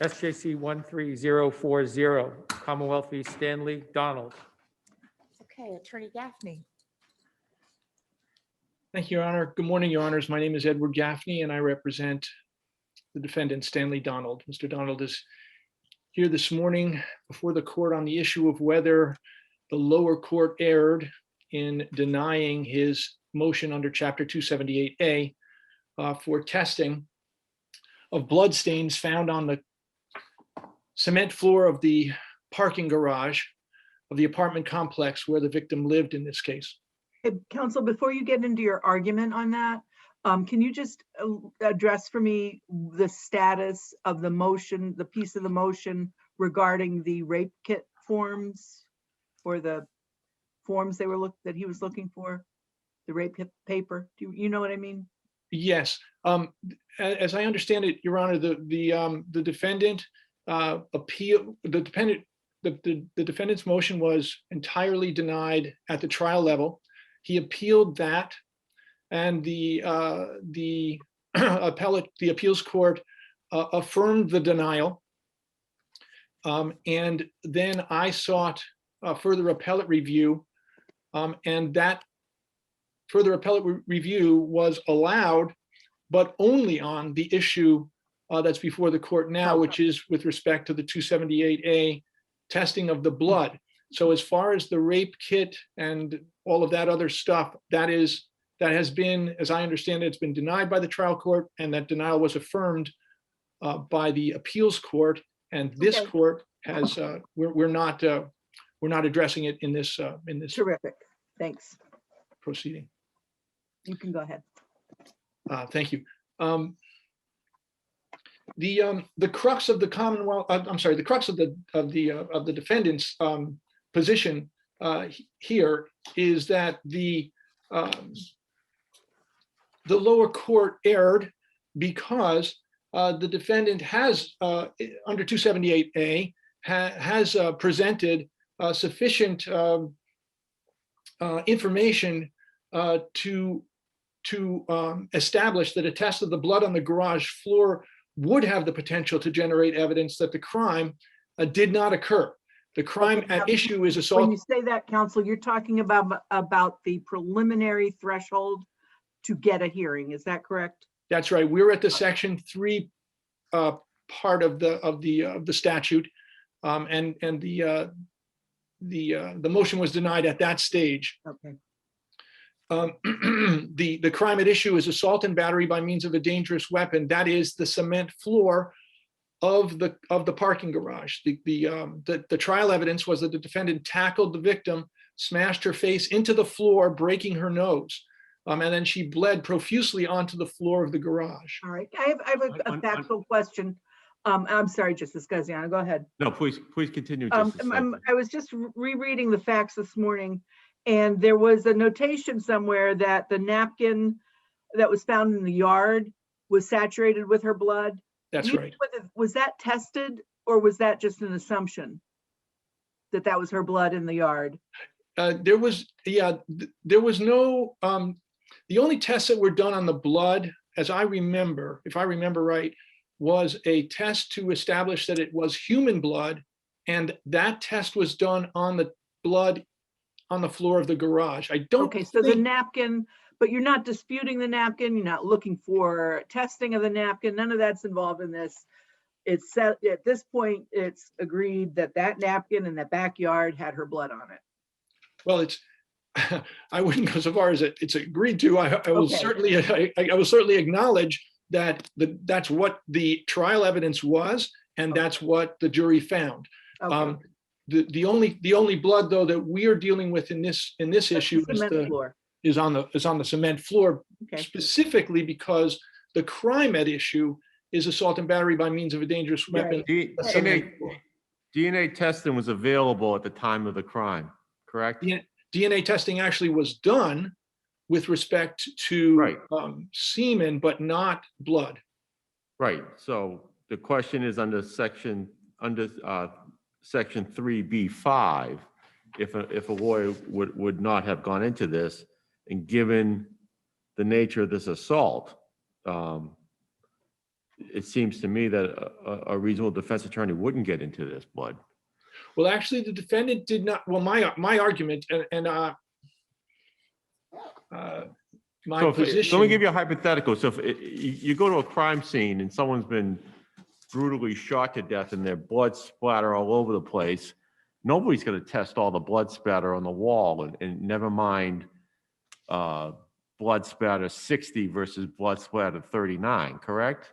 SJC-13040, Commonwealth v. Stanley, Donald. Okay, Attorney Gaffney. Thank you, Your Honor. Good morning, Your Honors. My name is Edward Gaffney, and I represent the defendant, Stanley Donald. Mr. Donald is here this morning before the court on the issue of whether the lower court erred in denying his motion under Chapter 278A for testing of blood stains found on the cement floor of the parking garage of the apartment complex where the victim lived in this case. Hey, counsel, before you get into your argument on that, can you just address for me the status of the motion, the piece of the motion regarding the rape kit forms or the forms that he was looking for, the rape kit paper? Do you know what I mean? Yes. As I understand it, Your Honor, the defendant appealed. The defendant's motion was entirely denied at the trial level. He appealed that, and the appeals court affirmed the denial. And then I sought further appellate review, and that further appellate review was allowed, but only on the issue that's before the court now, which is with respect to the 278A testing of the blood. So as far as the rape kit and all of that other stuff, that has been, as I understand it, it's been denied by the trial court, and that denial was affirmed by the appeals court. And this court has we're not addressing it in this Terrific. Thanks. proceeding. You can go ahead. Thank you. The crux of the Commonwealth, the crux of the defendant's position here is that the lower court erred because the defendant has, under 278A, has presented sufficient information to establish that a test of the blood on the garage floor would have the potential to generate evidence that the crime did not occur. The crime at issue is assault. When you say that, counsel, you're talking about the preliminary threshold to get a hearing. Is that correct? That's right. We're at the Section 3 part of the statute, and the motion was denied at that stage. Okay. The crime at issue is assault and battery by means of a dangerous weapon. That is the cement floor of the parking garage. The trial evidence was that the defendant tackled the victim, smashed her face into the floor, breaking her nose, and then she bled profusely onto the floor of the garage. All right. I have a factual question. I'm sorry, Justice Gaziano, go ahead. No, please continue. Justice I was just rereading the facts this morning, and there was a notation somewhere that the napkin that was found in the yard was saturated with her blood. That's right. Was that tested, or was that just an assumption that that was her blood in the yard? There was no, the only tests that were done on the blood, as I remember, if I remember right, was a test to establish that it was human blood, and that test was done on the blood on the floor of the garage. I don't Okay, so the napkin, but you're not disputing the napkin, you're not looking for testing of the napkin, none of that's involved in this. It's set at this point, it's agreed that that napkin in the backyard had her blood on it. Well, it's, I wouldn't go so far as it's agreed to. I will certainly, I will certainly acknowledge that that's what the trial evidence was, and that's what the jury found. Okay. The only blood though that we are dealing with in this issue is on the cement floor, specifically because the crime at issue is assault and battery by means of a dangerous weapon. DNA testing was available at the time of the crime, correct? DNA testing actually was done with respect to semen, but not blood. Right. So the question is under section 3B5, if a lawyer would not have gone into this, and given the nature of this assault, it seems to me that a reasonable defense attorney wouldn't get into this blood. Well, actually, the defendant did not, well, my argument and my So let me position, give you a hypothetical. So if you go to a crime scene and someone's been brutally shot to death and their blood splatter all over the place, nobody's going to test all the blood spatter on the wall and never mind blood spatter 60 versus blood spatter 39, correct?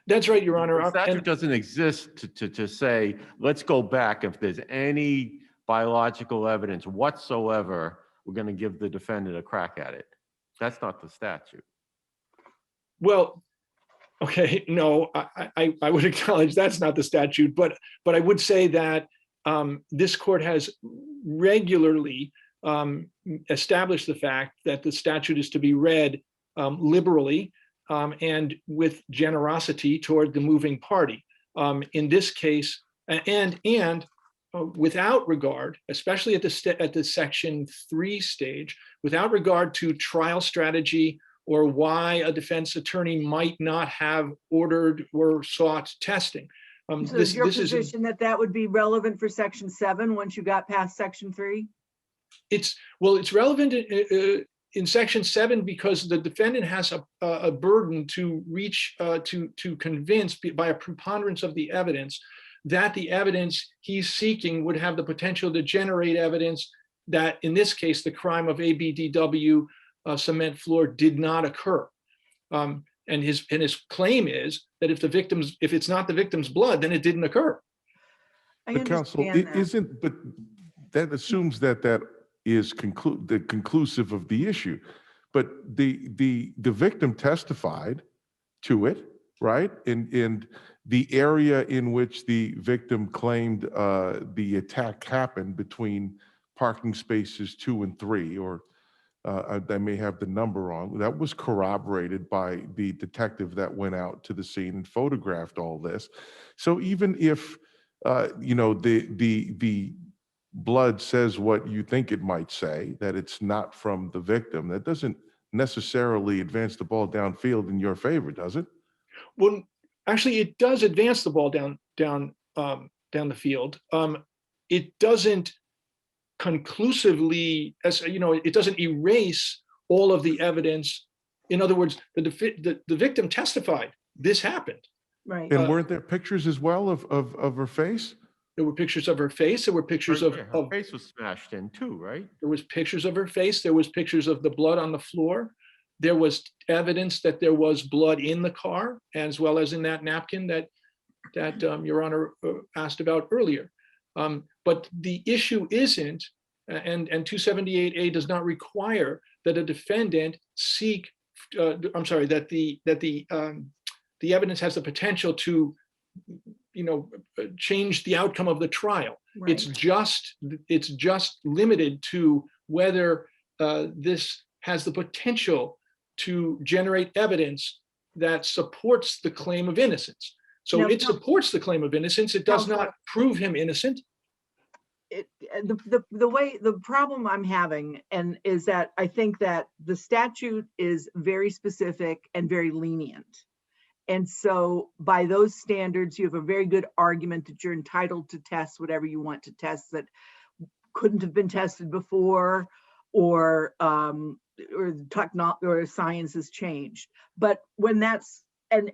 that's right, Your Honor. The statute And doesn't exist to say, let's go back. If there's any biological evidence whatsoever, we're going to give the defendant a crack at it. That's not the statute. well, okay, no, I would acknowledge that's not the statute, but I would say that this court has regularly established the fact that the statute is to be read liberally and with generosity toward the moving party. In this case, and without regard, especially at the Section 3 stage, without regard to trial strategy or why a defense attorney might not have ordered or sought testing. So is your position that would be relevant for Section 7 once you got past Section 3? It's relevant in Section 7 because the defendant has a burden to reach to convince by a preponderance of the evidence that the evidence he's seeking would have the potential to generate evidence that, in this case, the crime of ABDW cement floor did not occur. And his claim is that if it's not the victim's blood, then it didn't occur. I But counsel, understand that. but that assumes that is conclusive of the issue. But the victim testified to it, right? And the area in which the victim claimed the attack happened between parking spaces 2 and 3, or I may have the number wrong. That was corroborated by the detective that went out to the scene and photographed all this. So even if the blood says what you think it might say, that it's not from the victim, that doesn't necessarily advance the ball downfield in your favor, does it? Well, actually, it does advance the ball down the field. It doesn't conclusively, it doesn't erase all of the evidence. In other words, the victim testified this happened. Right. And weren't there pictures as well of her face? There were pictures of her face. There were pictures Her of face was smashed in too, right? there was pictures of her face. There was pictures of the blood on the floor. There was evidence that there was blood in the car, as well as in that napkin that Your Honor asked about earlier. But the issue isn't, and 278A does not require that a defendant seek. That the evidence has the potential to, change the outcome of the trial. Right. It's just limited to whether this has the potential to generate evidence that supports the claim of innocence. So Now, it supports the claim of innocence. It does not prove him innocent. The problem I'm having is that I think that the statute is very specific and very lenient. And so by those standards, you have a very good argument that you're entitled to test whatever you want to test that couldn't have been tested before, or science has changed. But when that's and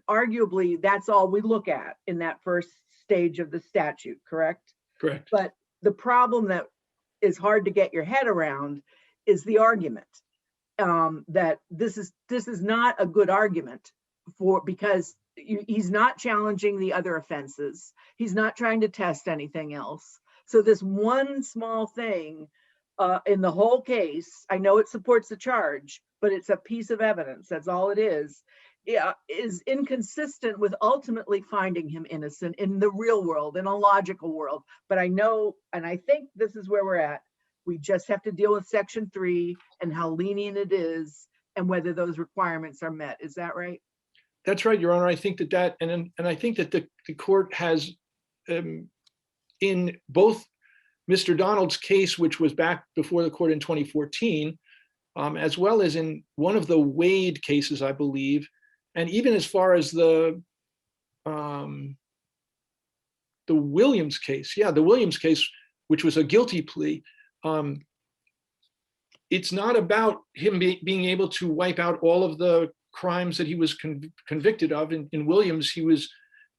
arguably that's all we look at in that first stage of the statute, correct? Correct. But the problem that is hard to get your head around is the argument that this is not a good argument because he's not challenging the other offenses. He's not trying to test anything else. So this one small thing in the whole case, I know it supports the charge, but it's a piece of evidence. That's all it is inconsistent with ultimately finding him innocent in the real world, in a logical world. But I know, and I think this is where we're at. We just have to deal with Section 3 and how lenient it is and whether those requirements are met. Is that right? That's right, Your Honor. I think that and I think that the court has, in both Mr. Donald's case, which was back before the court in 2014, as well as in one of the Wade cases, I believe, And even as far as the Williams case, the Williams case, which was a guilty plea, it's not about him being able to wipe out all of the crimes that he was convicted of. In Williams, he was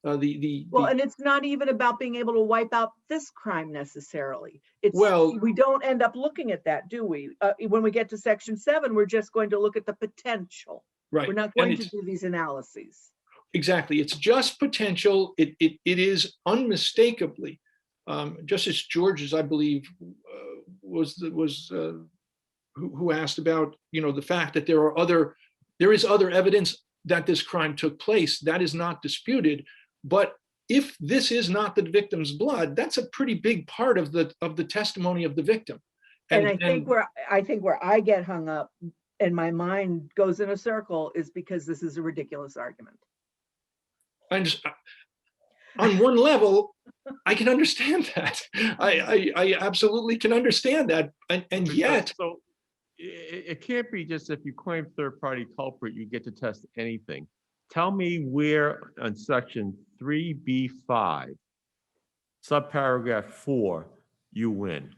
Well, and it's not even about being able to wipe out this crime necessarily. It's, Well- we don't end up looking at that, do we? When we get to section 7, we're just going to look at the potential. right. We're not And going to it's- do these analyses. Exactly. It's just potential. It is unmistakably, Justice George's, I believe, who asked about, the fact that there is other evidence that this crime took place. That is not disputed. But if this is not the victim's blood, that's a pretty big part of the testimony of the victim. And I think where I get hung up and my mind goes in a circle is because this is a ridiculous argument. On one level, I can understand that. I absolutely can understand that. And yet, So it can't be just if you claim third-party culprit, you get to test anything. Tell me where on section 3B5, subparagraph 4, you win.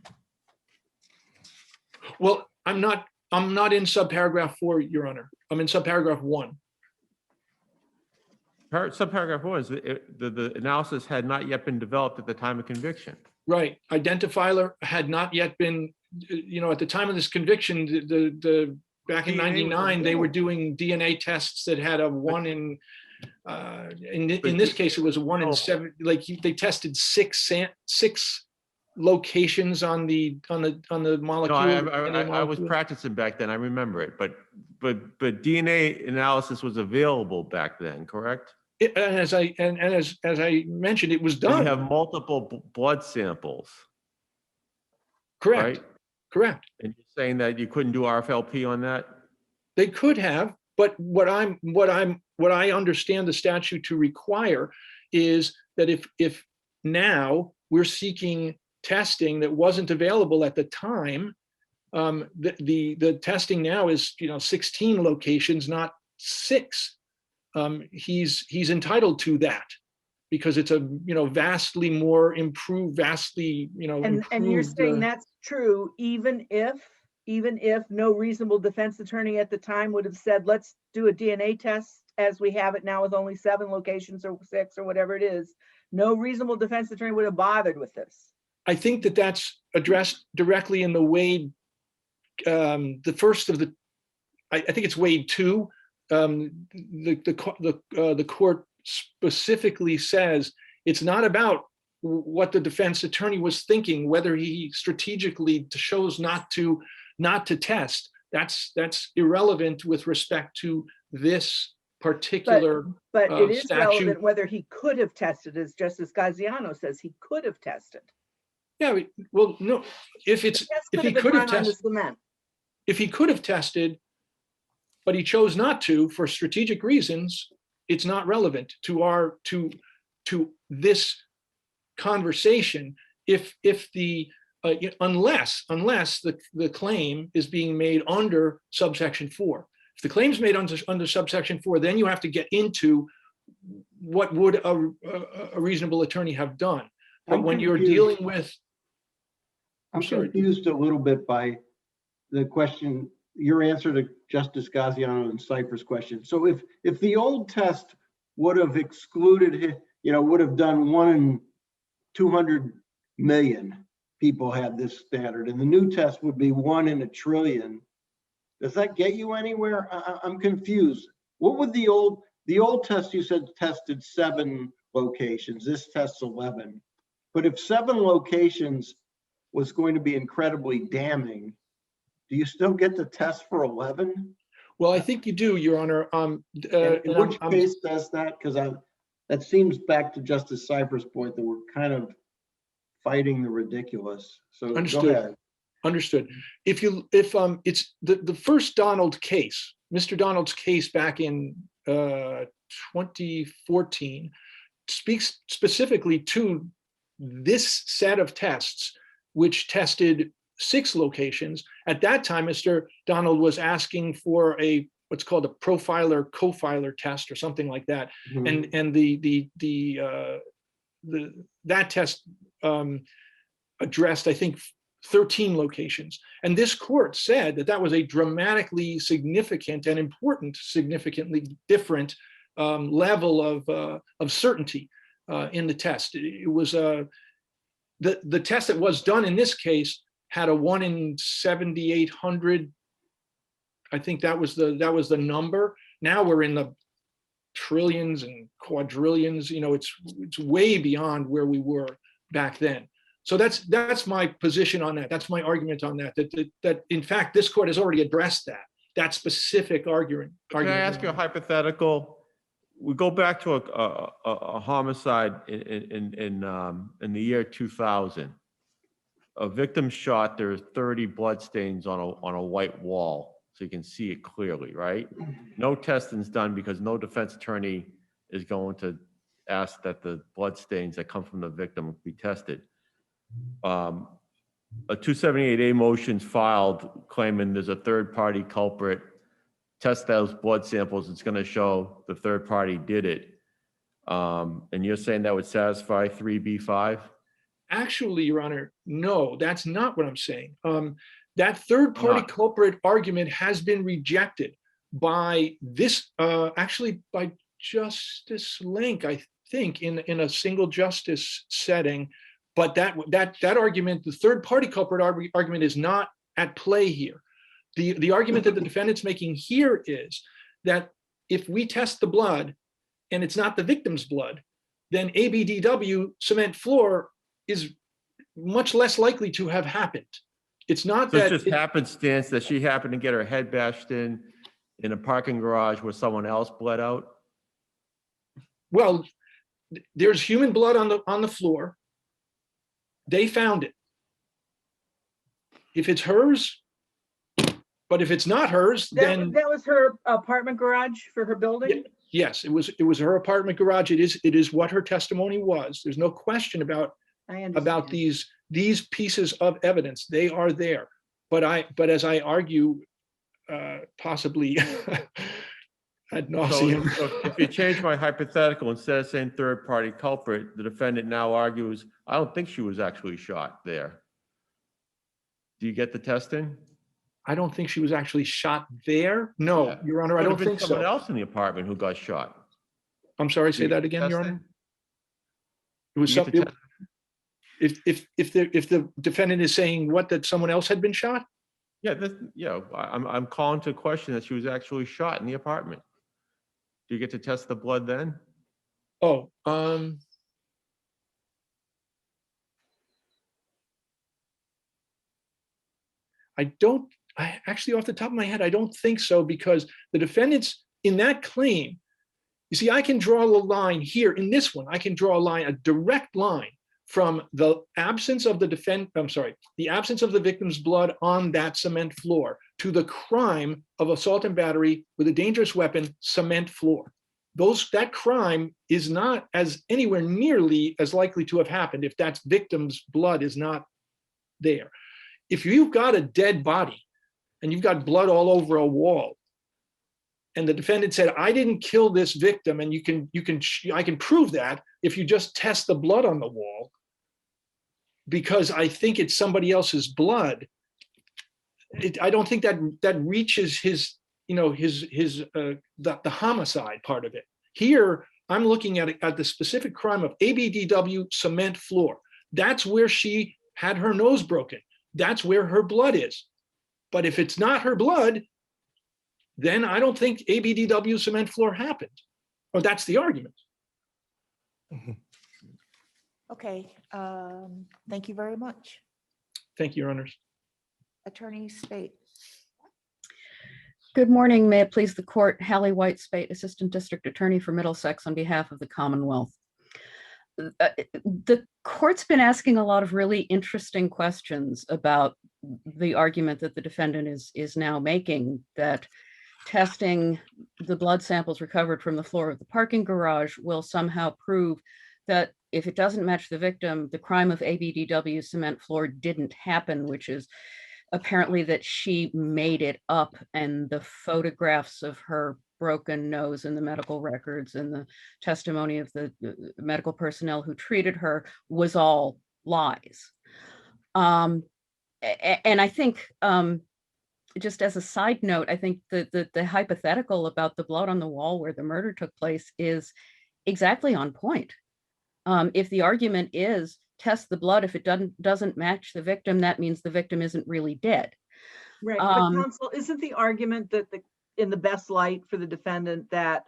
well, I'm not in subparagraph 4, Your Honor. I'm in subparagraph 1. Subparagraph 1 is the analysis had not yet been developed at the time of conviction. Right. Identifier had not yet been, at the time of this conviction, back in DNA was 99, they were doing DNA tests that had a 1 in this case, it was a 1 in 7. Like they tested six locations on the molecule. No, I was practicing back then. I remember it, but DNA analysis was available back then, correct? And as I mentioned, it was So you done. have multiple blood samples, Correct. right? Correct. And you're saying that you couldn't do RFLP on that? They could have, but what I understand the statute to require is that if now we're seeking testing that wasn't available at the time, the testing now is 16 locations, not 6. He's entitled to that because it's a vastly more improved, vastly And you're improved, saying that's true, even if no reasonable defense attorney at the time would have said, let's do a DNA test as we have it now with only 7 locations or 6 or whatever it is. No reasonable defense attorney would have bothered with this. I think that that's addressed directly in the Wade, the first of the, I think it's Wade 2. The court specifically says it's not about what the defense attorney was thinking, whether he strategically chose not to test. That's irrelevant with respect to this particular But it is statute. relevant whether he could have tested, as Justice Gaziano says, he could have tested. Yeah, well, no, if he could have tested, if he could have tested, but he chose not to for strategic reasons, it's not relevant to this conversation. Unless the claim is being made under subsection 4. If the claim is made under subsection 4, then you have to get into what would a reasonable attorney have done. But when you're dealing with, I'm confused a little bit by the question, your answer to Justice Gaziano and Cypher's question. So if the old test would have excluded, would have done 1 in 200 million people had this standard, and the new test would be 1 in a trillion, does that get you anywhere? I'm confused. What would the old test, you said, tested 7 locations, this tests 11. But if 7 locations was going to be incredibly damning, do you still get the test for 11? well, I think you do, Your Honor. In which case does that? Because that seems back to Justice Cypher's point that we're kind of fighting the ridiculous. So Understood. go ahead. Understood. If it's the first Donald case, Mr. Donald's case back in 2014, speaks specifically to this set of tests, which tested 6 locations. At that time, Mr. Donald was asking for a what's called a profiler co-filer test or something like that. Mhm. And that test addressed, I think, 13 locations. And this court said that that was a dramatically significant and important, significantly different level of certainty in the test. It was the test that was done in this case had a 1 in 7,800. I think that was the number. Now we're in the trillions and quadrillions. You know, it's way beyond where we were back then. So that's my position on that. That's my argument on that. That in fact this court has already addressed that specific argument. Can I ask you a hypothetical? We go back to a homicide in the year 2000. A victim shot. There's 30 bloodstains on a white wall, so you can see it clearly, right? No testing's done because no defense attorney is going to ask that the bloodstains that come from the victim be tested. A 278A motion's filed claiming there's a third-party culprit. Test those blood samples. It's going to show the third party did it. And you're saying that would satisfy 3B5? Actually, Your Honor, no, that's not what I'm saying. That third-party culprit argument has been rejected by this, actually by Justice Link, I think, in a single justice setting. But that argument, the third-party culprit argument, is not at play here. The argument that the defendant's making here is that if we test the blood and it's not the victim's blood, then ABDW cement floor is much less likely to have happened. It's not So that it's just happenstance that she happened to get her head bashed in a parking garage where someone else bled out? well, there's human blood on the floor. They found it. If it's hers, but if it's not hers, then That was her apartment garage for her building? yes, it was her apartment garage. It is what her testimony was. There's no question about I understand. these pieces of evidence. They are there. But as I argue, possibly ad nauseum. So if you change my hypothetical, instead of saying third-party culprit, the defendant now argues, I don't think she was actually shot there. Do you get the testing? I don't think she was actually shot there. No, Yeah. Your Honor, I Could don't have been think someone so. else in the apartment who got shot. I'm sorry, Do say you that get again, Your testing? Honor. It was You get the some, if the defendant is saying that someone else had been shot. Yeah, I'm calling to question that she was actually shot in the apartment. Do you get to test the blood then? Oh, I actually, off the top of my head, I don't think so, because the defendants in that claim, you see, I can draw a line here in this one. I can draw a direct line from the absence of the absence of the victim's blood on that cement floor to the crime of assault and battery with a dangerous weapon cement floor. That crime is not as anywhere nearly as likely to have happened if that victim's blood is not there. If you've got a dead body and you've got blood all over a wall, and the defendant said, I didn't kill this victim, and I can prove that if you just test the blood on the wall, because I think it's somebody else's blood. I don't think that reaches his, the homicide part of it. Here, I'm looking at the specific crime of ABDW cement floor. That's where she had her nose broken. That's where her blood is. But if it's not her blood, then I don't think ABDW cement floor happened. Or that's the argument. Okay, thank you very much. Thank you, Your Honors. Attorney Spate. Good morning. May it please the court. Hallie White Spate, Assistant District Attorney for Middlesex on behalf of the Commonwealth. The court's been asking a lot of really interesting questions about the argument that the defendant is now making, that testing the blood samples recovered from the floor of the parking garage will somehow prove that if it doesn't match the victim, the crime of ABDW cement floor didn't happen, which is apparently that she made it up, and the photographs of her broken nose in the medical records and the testimony of the medical personnel who treated her was all lies. And I think, just as a side note, I think that the hypothetical about the blood on the wall where the murder took place is exactly on point. If the argument is test the blood, if it doesn't match the victim, that means the victim isn't really dead. Right, but counsel, isn't the argument that in the best light for the defendant that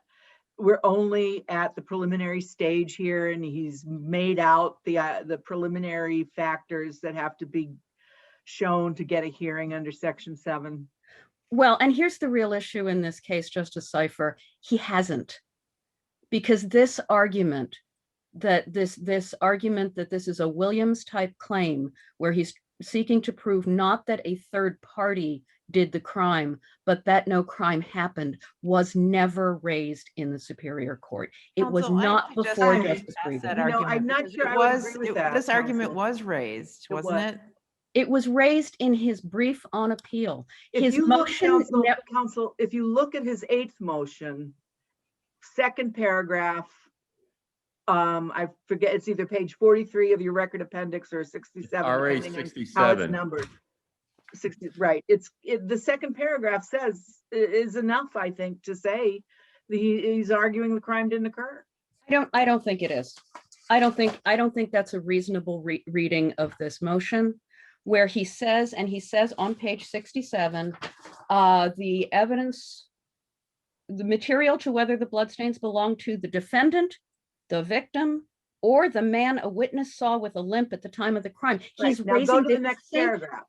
we're only at the preliminary stage here and he's made out the preliminary factors that have to be shown to get a hearing under Section 7? Well, and here's the real issue in this case, Justice Cipher. He hasn't, because this argument that this is a Williams type claim where he's seeking to prove not that a third party did the crime, but that no crime happened, was never raised in the Superior Court. It was Counsel, I not suggest before we Justice pass that Breeden. No, I'm argument not because sure it I would was- agree with that, This argument counsel. was raised, It wasn't was. it? It was raised in his brief on appeal. If His you look, motion, counsel, if you look at his 8th motion, second paragraph, I forget, it's either page 43 of your record appendix or 67. RA depending on how it's 67. numbered. 60, right. The second paragraph says is enough, I think, to say he's arguing the crime didn't occur. I don't think it is. I don't think that's a reasonable reading of this motion, where he says on page 67, the evidence, the material to whether the bloodstains belong to the defendant, the victim, or the man a witness saw with a limp at the time of the crime. He's Right. Now raising go to the next same- paragraph.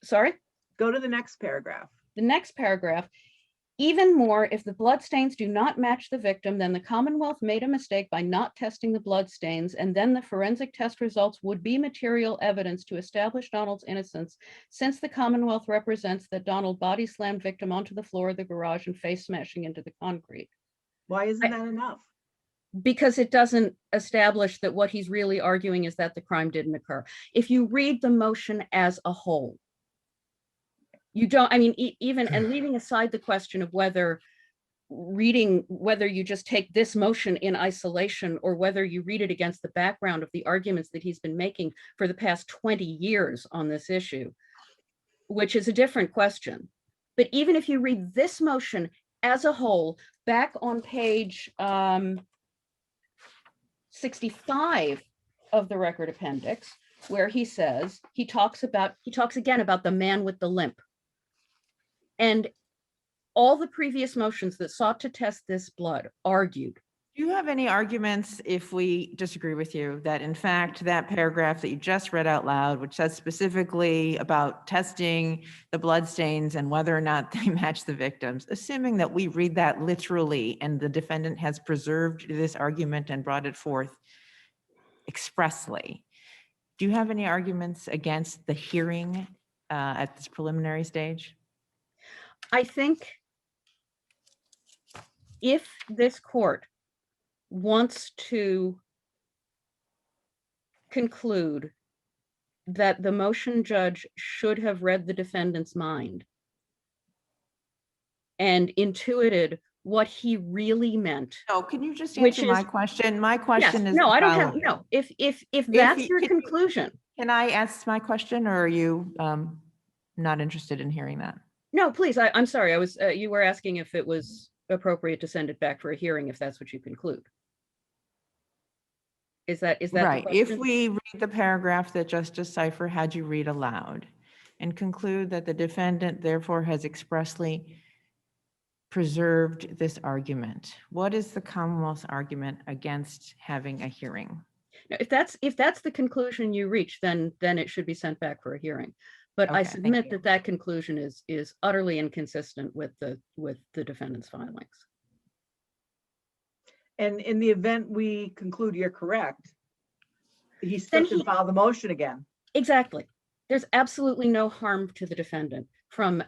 Sorry? Go to the next paragraph. The next paragraph, even more, if the bloodstains do not match the victim, then the Commonwealth made a mistake by not testing the bloodstains, and then the forensic test results would be material evidence to establish Donald's innocence, since the Commonwealth represents that Donald body slammed victim onto the floor of the garage and face smashing into the concrete. Why isn't that enough? Because it doesn't establish that what he's really arguing is that the crime didn't occur. If you read the motion as a whole, you don't, I mean, even, and leaving aside the question of whether you just take this motion in isolation or whether you read it against the background of the arguments that he's been making for the past 20 years on this issue, which is a different question. But even if you read this motion as a whole, back on page 65 of the record appendix, where he says, he talks again about the man with the limp. And all the previous motions that sought to test this blood argued. Do you have any arguments, if we disagree with you, that in fact, that paragraph that you just read out loud, which says specifically about testing the bloodstains and whether or not they match the victims, assuming that we read that literally and the defendant has preserved this argument and brought it forth expressly, do you have any arguments against the hearing at this preliminary stage? I think if this court wants to conclude that the motion judge should have read the defendant's mind and intuited what he really meant. No, can you just Which answer my is- question? My Yes, question is no, the I don't have, following. no, if that's you- your can you- conclusion, Can I ask my question, or are you not interested in hearing that? no, please, I'm sorry, I was, you were asking if it was appropriate to send it back for a hearing, if that's what you conclude. Is that the Right. If question? we read the paragraph that Justice Cipher had you read aloud and conclude that the defendant therefore has expressly preserved this argument, what is the Commonwealth's argument against having a hearing? No, if that's the conclusion you reach, then it should be sent back for a hearing. But I Okay, thank submit you. that conclusion is utterly inconsistent with the defendant's filings. And in the event we conclude you're correct, he still Then can he- file the motion again. Exactly. There's absolutely no harm to the defendant from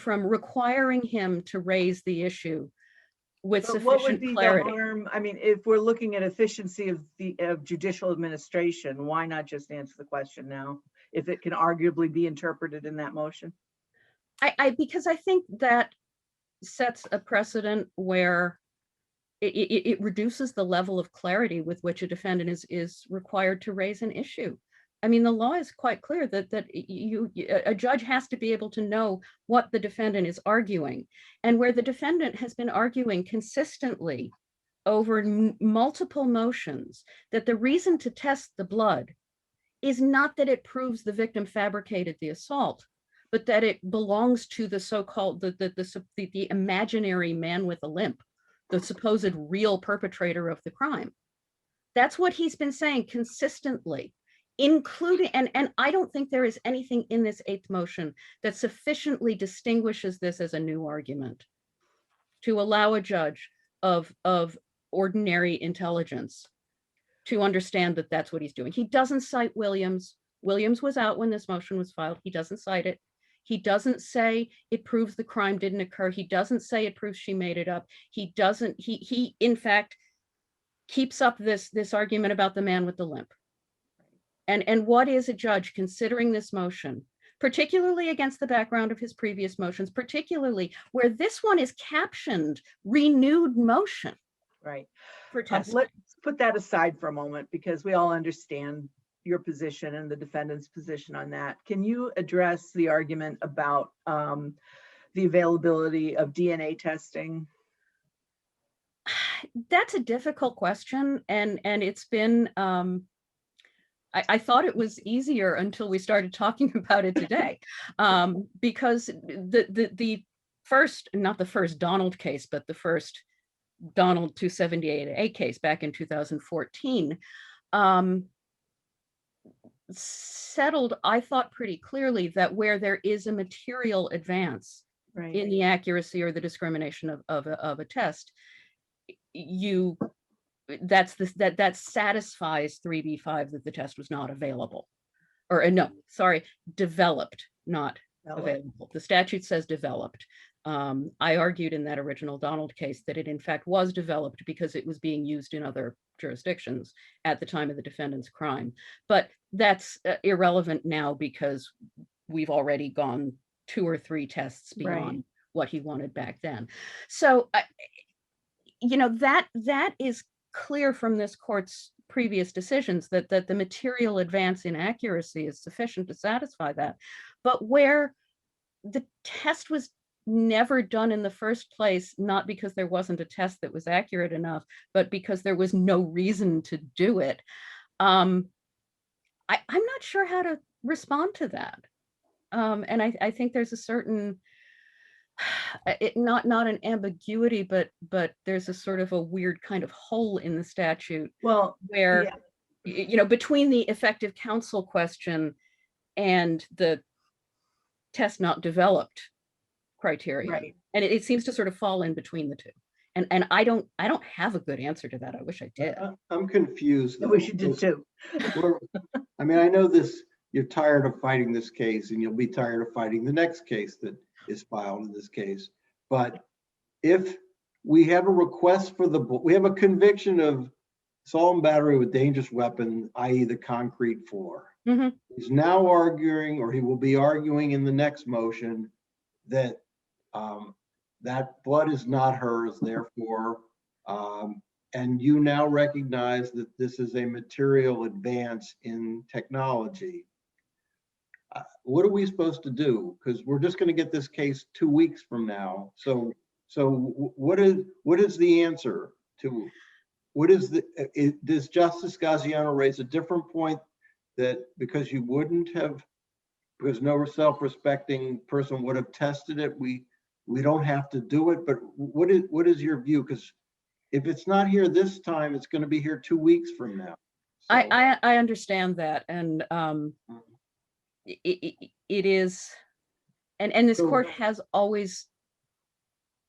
requiring him to raise the issue with But what would sufficient be the clarity. harm? I mean, if we're looking at efficiency of judicial administration, why not just answer the question now? if it can arguably be interpreted in that motion? Because I think that sets a precedent where it reduces the level of clarity with which a defendant is required to raise an issue. I mean, the law is quite clear that a judge has to be able to know what the defendant is arguing, and where the defendant has been arguing consistently over multiple motions that the reason to test the blood is not that it proves the victim fabricated the assault, but that it belongs to the so-called the imaginary man with a limp, the supposed real perpetrator of the crime. That's what he's been saying consistently, including, and I don't think there is anything in this eighth motion that sufficiently distinguishes this as a new argument to allow a judge of ordinary intelligence to understand that that's what he's doing. He doesn't cite Williams. Williams was out when this motion was filed. He doesn't cite it. He doesn't say it proves the crime didn't occur. He doesn't say it proves she made it up. He doesn't, he in fact keeps up this argument about the man with the limp. And what is a judge considering this motion, particularly against the background of his previous motions, particularly where this one is captioned renewed motion? Right. For testing. Let's put that aside for a moment, because we all understand your position and the defendant's position on that. Can you address the argument about the availability of DNA testing? That's a difficult question, and it's been, I thought it was easier until we started talking about it today, because the first, not the first Donald case, but the first Donald 278A case back in 2014, settled, I thought, pretty clearly that where there is a material advance in the accuracy or the discrimination of a test, that satisfies 3B5 that the test was not available, or no, sorry, developed, not available. The statute says developed. I argued in that original Donald case that it in fact was developed because it was being used in other jurisdictions at the time of the defendant's crime. But that's irrelevant now because we've already gone 2 or 3 tests beyond what he wanted back then. So, you know, that is clear from this court's previous decisions that the material advance in accuracy is sufficient to satisfy that. But where the test was never done in the first place, not because there wasn't a test that was accurate enough, but because there was no reason to do it, I'm not sure how to respond to that. And I think there's a certain, not an ambiguity, but there's a sort of a weird kind of hole in the statute, well, where, you know, between the effective counsel question and the test not developed criteria, and it seems to sort of fall in between the two. And I don't have a good answer to that. I wish I did. I'm confused. I wish you did too. I mean, I know this, you're tired of fighting this case, and you'll be tired of fighting the next case that is filed in this case. But if we have a request for we have a conviction of assault and battery with dangerous weapon, i.e. the concrete floor. He's now arguing, or he will be arguing in the next motion, that that blood is not hers, therefore, and you now recognize that this is a material advance in technology. What are we supposed to do? Because we're just going to get this case 2 weeks from now. So what is the answer to, what is does Justice Gaziano raise a different point, that because you wouldn't have, because no self-respecting person would have tested it, we don't have to do it? But what is your view? Because if it's not here this time, it's going to be here 2 weeks from now. So. I understand that, and it is, and this court has always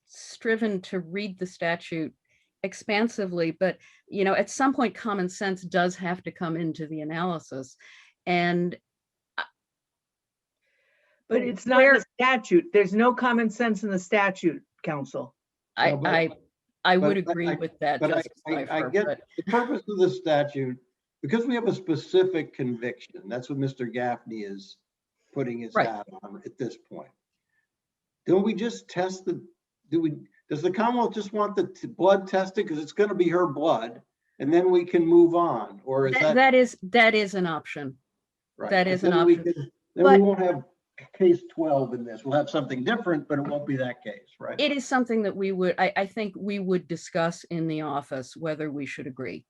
striven to read the statute expansively, but you know, at some point common sense does have to come into the analysis. And but it's not in the statute. There's no common sense in the statute, counsel. I would agree with that. But I get the purpose of the statute, because we have a specific conviction, that's what Mr. Gaffney is putting his Right. hat on at this point. Don't we just test does the Commonwealth just want the blood tested? Because it's going to be her blood, and then we can move on, or is that? That is an option. Right. that is an Then we option. then But- we won't have case 12 in this. We'll have something different, but it won't be that case, right? It is something that I think we would discuss in the office whether we should agree.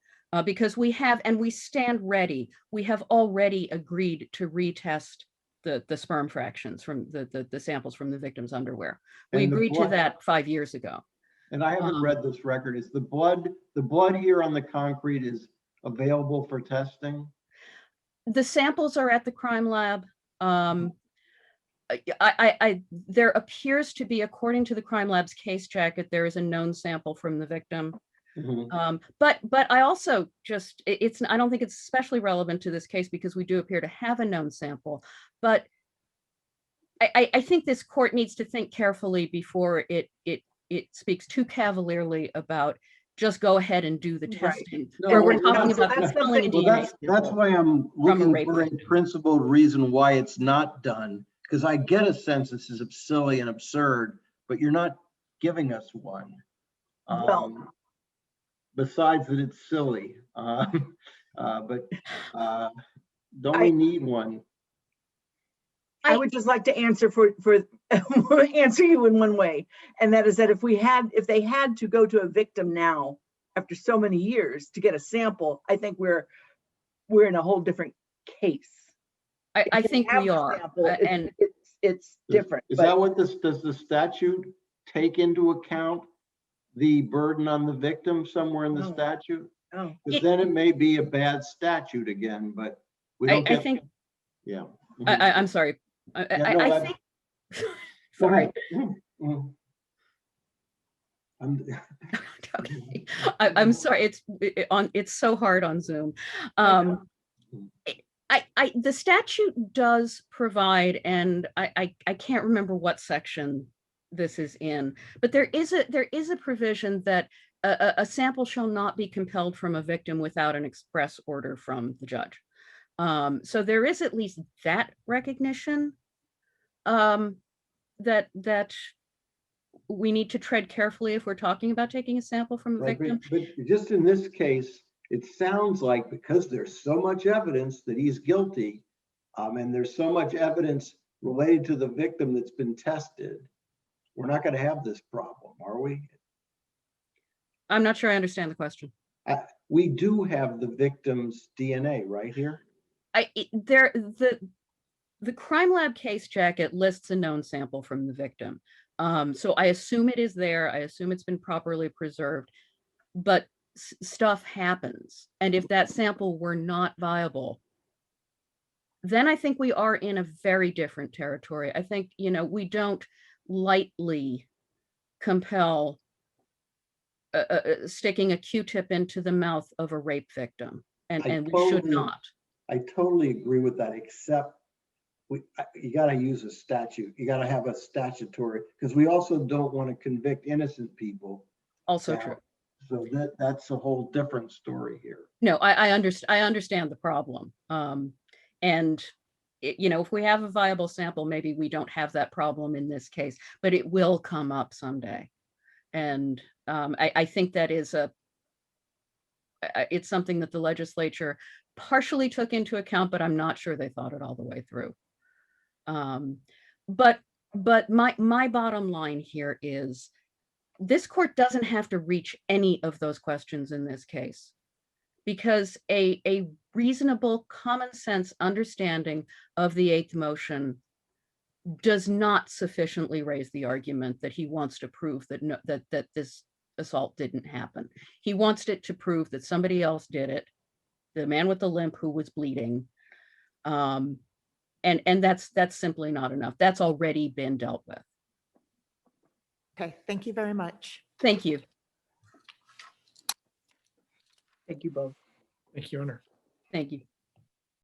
Because we have, and we stand ready, we have already agreed to retest the sperm fractions from the samples from the victim's underwear. We And the agreed to blood- that 5 years ago. And I haven't read this record. Is the blood here on the concrete is available for testing? The samples are at the crime lab. There appears to be, according to the crime lab's case jacket, there is a known sample from the victim. Mhm. But I also just, I don't think it's especially relevant to this case because we do appear to have a known sample. But I think this court needs to think carefully before it speaks too cavalierly about just go ahead and do the Right. testing. No, Where we're well, talking that's- about that's compelling a something- Well, DNA that's sample. why I'm from a looking rape for a victim. principled reason why it's not done. Because I get a sense this is silly and absurd, but you're not giving us one. Well- Besides that it's silly. But don't I- we need one? I would just like to answer for answer you in one way, and that is that if they had to go to a victim now after so many years to get a sample, I think we're in a whole different case. I If they think have we the are. sample, And it's different. Is but- that what does the statute take into account the burden on the victim somewhere in the No. statute? Oh. Because then it may be a bad statute again, but we don't I get, think, yeah. I'm sorry. Yeah, no, I that- think, Go sorry. ahead. Mhm. I'm- Okay. I'm sorry, it's so hard on Zoom. The statute does provide, and I can't remember what section this is in, but there is a provision that a sample shall not be compelled from a victim without an express order from the judge. So there is at least that recognition that we need to tread carefully if we're talking about taking a sample from a Right, victim. but just in this case, it sounds like because there's so much evidence that he's guilty, and there's so much evidence related to the victim that's been tested, we're not going to have this problem, are we? I'm not sure I understand the question. We do have the victim's DNA right here. The crime lab case jacket lists a known sample from the victim. So I assume it is there. I assume it's been properly preserved, but stuff happens. And if that sample were not viable, then I think we are in a very different territory. I think, we don't lightly compel sticking a Q-tip into the mouth of a rape victim, and we should not. I totally agree with that, except you got to use a statute. You got to have a statutory, because we also don't want to convict innocent people. Also Now, true. So that's a whole different story here. No, I understand the problem. And if we have a viable sample, maybe we don't have that problem in this case, but it will come up someday. And I think that it's something that the legislature partially took into account, but I'm not sure they thought it all the way through. But my bottom line here is this court doesn't have to reach any of those questions in this case, because a reasonable common sense understanding of the eighth motion does not sufficiently raise the argument that he wants to prove that this assault didn't happen. He wants it to prove that somebody else did it, the man with the limp who was bleeding. And that's simply not enough. That's already been dealt with. Okay, thank you very much. Thank you. Thank you both. Thank you, Your Honor. Thank you.